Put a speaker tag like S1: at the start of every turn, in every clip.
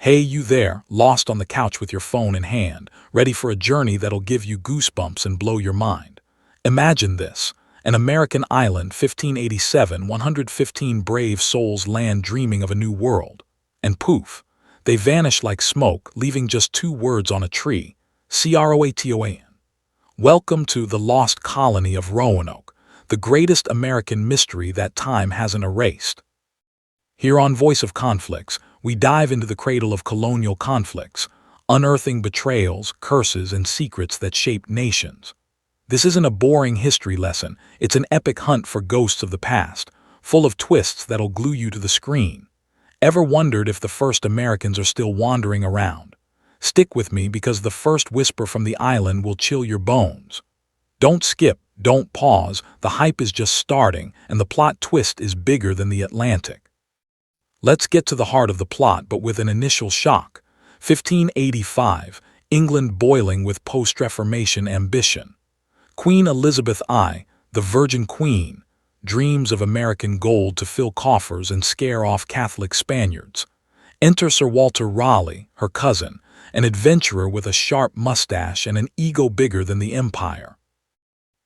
S1: Hey, you there, lost on the couch with your phone in hand, ready for a journey that'll give you goosebumps and blow your mind. Imagine this. An American island, 1587, 115 brave souls land dreaming of a new world. And poof, they vanish like smoke, leaving just 2 words on a tree. Croatoan. Welcome to the Lost Colony of Roanoke, the greatest American mystery that time hasn't erased. Here on Voice of Conflicts, we dive into the cradle of colonial conflicts, unearthing betrayals, curses, and secrets that shaped nations. This isn't a boring history lesson, it's an epic hunt for ghosts of the past, full of twists that'll glue you to the screen. Ever wondered if the first Americans are still wandering around? Stick with me because the first whisper from the island will chill your bones. Don't skip, don't pause, the hype is just starting, and the plot twist is bigger than the Atlantic. Let's get to the heart of the plot, but with an initial shock. 1585, England boiling with post-Reformation ambition. Queen Elizabeth I, the Virgin Queen, dreams of American gold to fill coffers and scare off Catholic Spaniards. Enter Sir Walter Raleigh, her cousin, an adventurer with a sharp mustache and an ego bigger than the empire.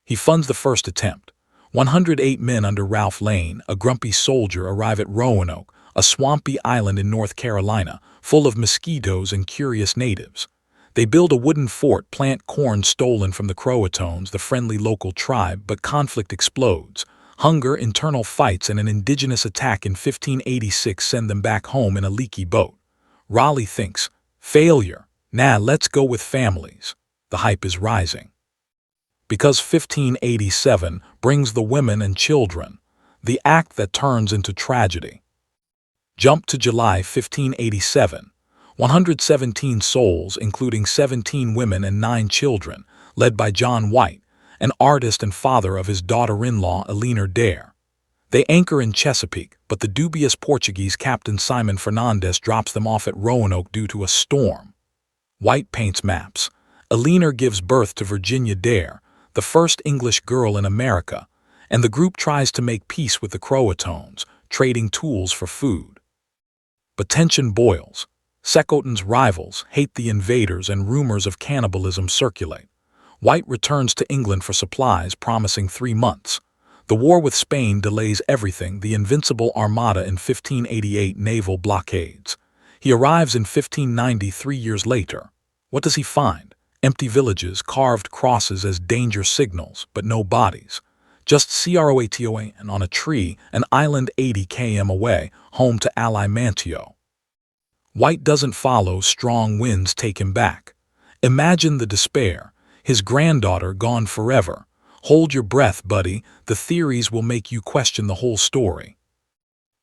S1: He funds the first attempt. 108 men under Ralph Lane, a grumpy soldier, arrive at Roanoke, a swampy island in North Carolina, full of mosquitoes and curious natives. They build a wooden fort, plant corn stolen from the Croatoans, the friendly local tribe, but conflict explodes. Hunger, internal fights, and an indigenous attack in 1586 send them back home in a leaky boat. Raleigh thinks, failure. Nah, let's go with families. The hype is rising. Because 1587 brings the women and children, the act that turns into tragedy. Jump to July 1587. 117 souls, including 17 women and 9 children, led by John White, an artist and father of his daughter-in-law Eleanor Dare. They anchor in Chesapeake, but the dubious Portuguese Captain Simon Fernandez drops them off at Roanoke due to a storm. White paints maps. Eleanor gives birth to Virginia Dare, the first English girl in America, and the group tries to make peace with the Croatoans, trading tools for food. But tension boils. Secotans' rivals hate the invaders and rumors of cannibalism circulate. White returns to England for supplies, promising 3 months. The war with Spain delays everything, the invincible Armada in 1588 naval blockades. He arrives in 1590, 3 years later. What does he find? Empty villages, carved crosses as danger signals, but no bodies. Just Croatoan on a tree, an island 80 km away, home to ally Manteo. White doesn't follow, strong winds take him back. Imagine the despair, his granddaughter gone forever. Hold your breath, buddy, the theories will make you question the whole story.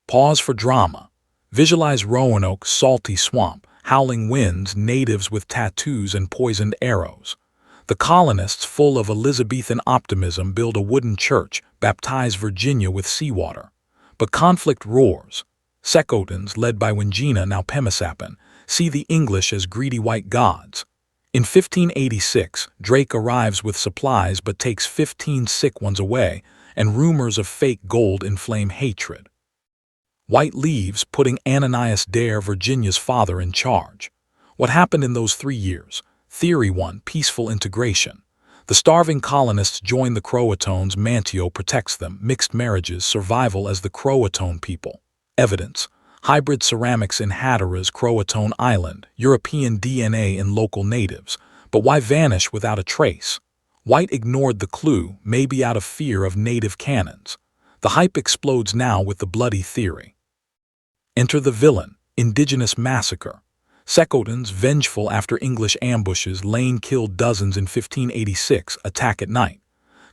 S1: Pause for drama. Visualize Roanoke, salty swamp, howling winds, natives with tattoos and poisoned arrows. The colonists, full of Elizabethan optimism, build a wooden church, baptize Virginia with seawater. But conflict roars. Secotans, led by Wingina, now Pemisapan, see the English as greedy white gods. In 1586, Drake arrives with supplies but takes 15 sick ones away, and rumors of fake gold inflame hatred. White leaves, putting Ananias Dare, Virginia's father, in charge. What happened in those 3 years? Theory 1. Peaceful integration. The starving colonists join the Croatoans, Manteo protects them, mixed marriages, survival as the Croatoan people. Evidence. Hybrid ceramics in Hatteras, Croatoan Island, European DNA in local natives. But why vanish without a trace? White ignored the clue, maybe out of fear of native cannons. The hype explodes now with the bloody theory. Enter the villain, indigenous massacre. Secotans, vengeful after English ambushes, Lane killed dozens in 1586, attack at night.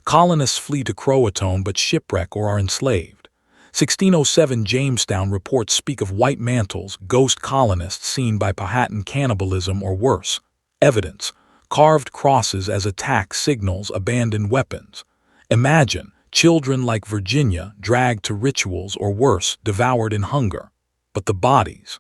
S1: Colonists flee to Croatoan but shipwreck or are enslaved. 1607 Jamestown reports speak of white mantles, ghost colonists seen by Powhatan cannibalism or worse. Evidence. Carved crosses as attack signals, abandoned weapons. Imagine, children like Virginia dragged to rituals or worse, devoured in hunger. But the bodies.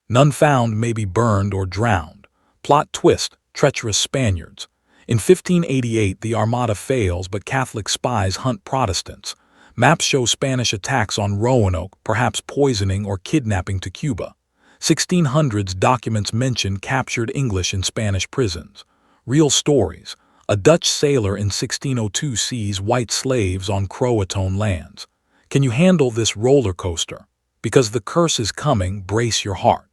S1: None found, maybe burned or drowned. Plot twist, treacherous Spaniards. In 1588 the Armada fails but Catholic spies hunt Protestants. Maps show Spanish attacks on Roanoke, perhaps poisoning or kidnapping to Cuba. 1600s documents mention captured English in Spanish prisons. Real stories. A Dutch sailor in 1602 sees white slaves on Croatoan lands. Can you handle this roller coaster? Because the curse is coming, brace your heart.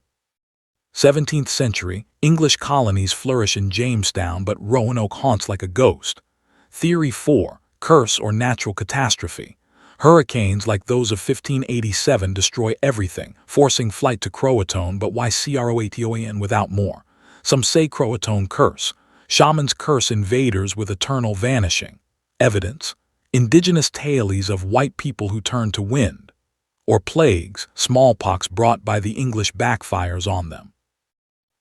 S1: 17th century, English colonies flourish in Jamestown, but Roanoke haunts like a ghost. Theory 4. Curse or natural catastrophe. Hurricanes like those of 1587 destroy everything, forcing flight to Croatoan, but why Croatoan without more? Some say Croatoan curse. Shamans curse invaders with eternal vanishing. Evidence. Indigenous tales of white people who turn to wind. Or plagues, smallpox brought by the English backfires on them.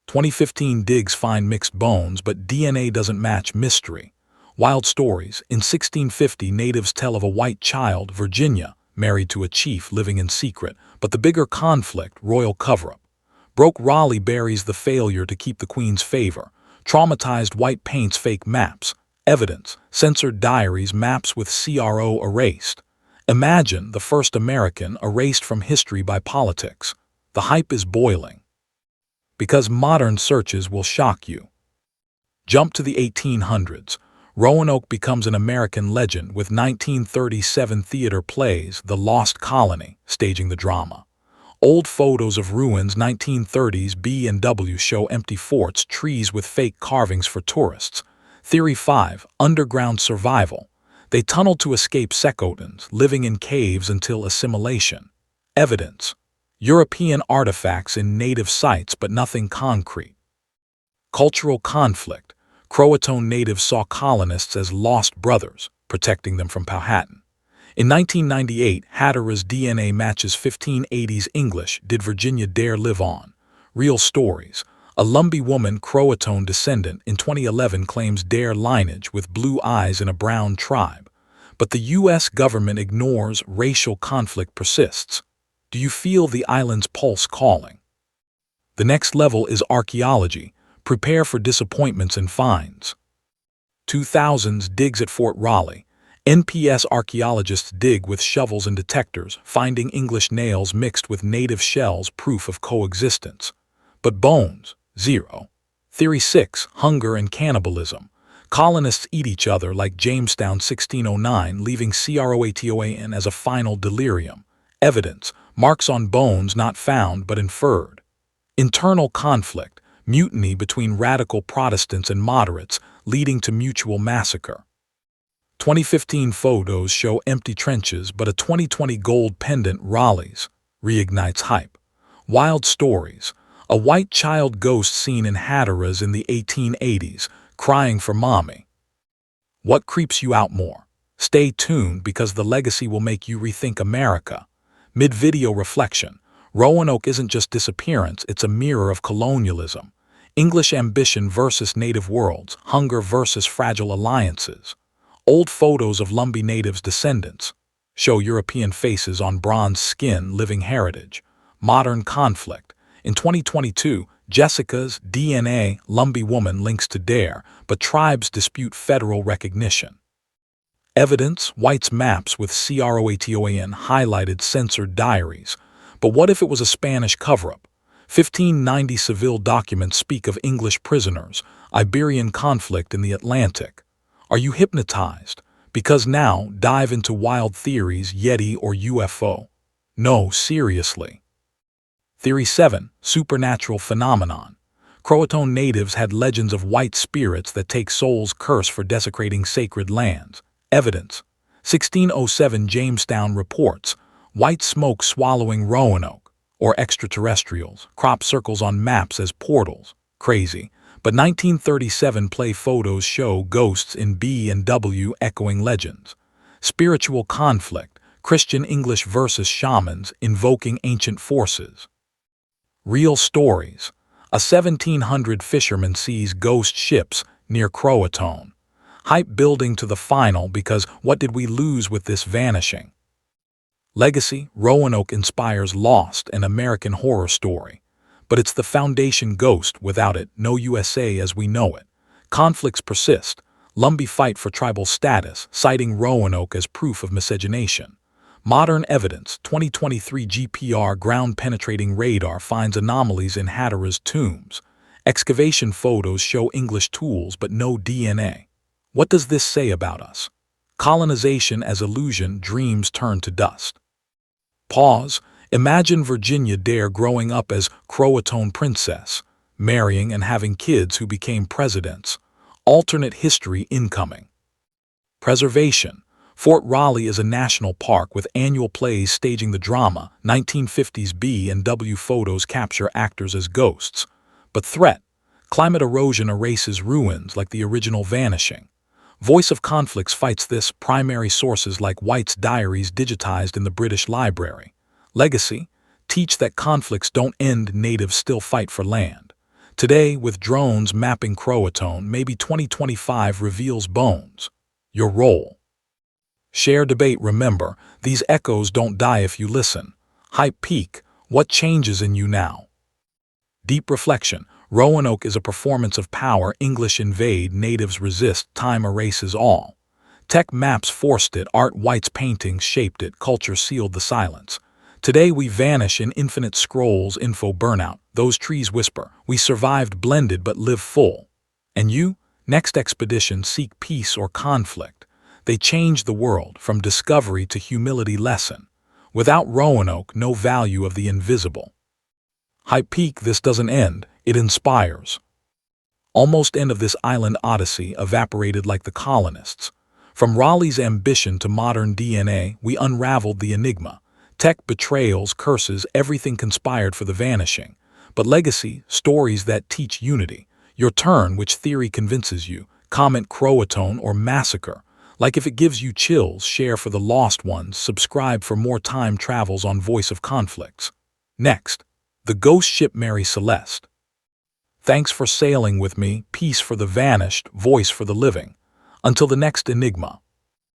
S1: 2015 digs find mixed bones, but DNA doesn't match. Mystery. Wild stories. In 1650, natives tell of a white child, Virginia, married to a chief living in secret, but the bigger conflict, royal cover-up. Broke Raleigh buries the failure to keep the Queen's favor. Traumatized white paints fake maps. Evidence. Censored diaries, maps with CRO erased. Imagine the first American erased from history by politics. The hype is boiling. Because modern searches will shock you. Jump to the 1800s. Roanoke becomes an American legend with 1937 theater plays, The Lost Colony, staging the drama. Old photos of ruins 1930s B&W show empty forts, trees with fake carvings for tourists. Theory 5. Underground survival. They tunneled to escape Secotans, living in caves until assimilation. Evidence. European artifacts in native sites, but nothing concrete. Cultural conflict. Croatoan natives saw colonists as lost brothers, protecting them from Powhatan. In 1998, Hatteras DNA matches 1580s English. Did Virginia dare live on? Real stories. A Lumbee woman, Croatoan descendant, in 2011 claims Dare lineage with blue eyes in a brown tribe. But the U.S. government ignores. Racial conflict persists. Do you feel the island's pulse calling? The next level is archaeology. Prepare for disappointments and finds. 2000s digs at Fort Raleigh. NPS archaeologists dig with shovels and detectors, finding English nails mixed with native shells, proof of coexistence. But bones, zero. Theory 6. Hunger and cannibalism. Colonists eat each other like Jamestown 1609, leaving Croatoan as a final delirium. Evidence. Marks on bones not found but inferred. Internal conflict. Mutiny between radical Protestants and moderates, leading to mutual massacre. 2015 photos show empty trenches, but a 2020 gold pendant Raleigh's reignites hype. Wild stories. A white child ghost seen in Hatteras in the 1880s, crying for mommy. What creeps you out more? Stay tuned, because the legacy will make you rethink America. Mid-video reflection. Roanoke isn't just disappearance, it's a mirror of colonialism. English ambition versus native worlds, hunger versus fragile alliances. Old photos of Lumbee natives' descendants show European faces on bronze skin, living heritage. Modern conflict. In 2022, Jessica's DNA, Lumbee woman, links to Dare, but tribes dispute federal recognition. Evidence. White's maps with Croatoan highlighted censored diaries. But what if it was a Spanish cover-up? 1590 Seville documents speak of English prisoners, Iberian conflict in the Atlantic. Are you hypnotized? Because now, dive into wild theories, Yeti or UFO. No, seriously. Theory 7. Supernatural phenomenon. Croatoan natives had legends of white spirits that take souls, curse for desecrating sacred lands. Evidence. 1607 Jamestown reports. White smoke swallowing Roanoke, or extraterrestrials, crop circles on maps as portals. Crazy. But 1937 play photos show ghosts in B&W echoing legends. Spiritual conflict. Christian English versus shamans invoking ancient forces. Real stories. A 1700 fisherman sees ghost ships near Croatoan. Hype building to the final, because what did we lose with this vanishing? Legacy. Roanoke inspires Lost, an American horror story. But it's the foundation ghost. Without it, no USA as we know it. Conflicts persist. Lumbee fight for tribal status, citing Roanoke as proof of miscegenation. Modern evidence, 2023 GPR ground-penetrating radar finds anomalies in Hatteras tombs. Excavation photos show English tools but no DNA. What does this say about us? Colonization as illusion, dreams turn to dust. Pause. Imagine Virginia Dare growing up as Croatoan princess, marrying and having kids who became presidents. Alternate history incoming. Preservation. Fort Raleigh is a national park with annual plays staging the drama. 1950s B and W photos capture actors as ghosts. But threat. Climate erosion erases ruins like the original vanishing. Voice of Conflicts fights this. Primary sources like White's diaries digitized in the British Library. Legacy. Teach that conflicts don't end, natives still fight for land. Today, with drones mapping Croatoan, maybe 2025 reveals bones. Your role. Share, debate. Remember, these echoes don't die if you listen. Hype peak. What changes in you now? Deep reflection. Roanoke is a performance of power. English invade, natives resist, time erases all. Tech maps forced it, art White's paintings shaped it, culture sealed the silence. Today we vanish in infinite scrolls, info burnout. Those trees whisper, we survived blended but live full. And you? Next expedition, seek peace or conflict. They change the world from discovery to humility lesson. Without Roanoke, no value of the invisible. Hype peak. This doesn't end, it inspires. Almost end of this island odyssey, evaporated like the colonists. From Raleigh's ambition to modern DNA, we unraveled the enigma. Tech, betrayals, curses, everything conspired for the vanishing. But legacy, stories that teach unity. Your turn, which theory convinces you. Comment Croatoan or massacre. Like if it gives you chills, share for the lost ones, subscribe for more time travels on Voice of Conflicts. Next, the ghost ship Mary Celeste. Thanks for sailing with me, peace for the vanished, voice for the living. Until the next enigma.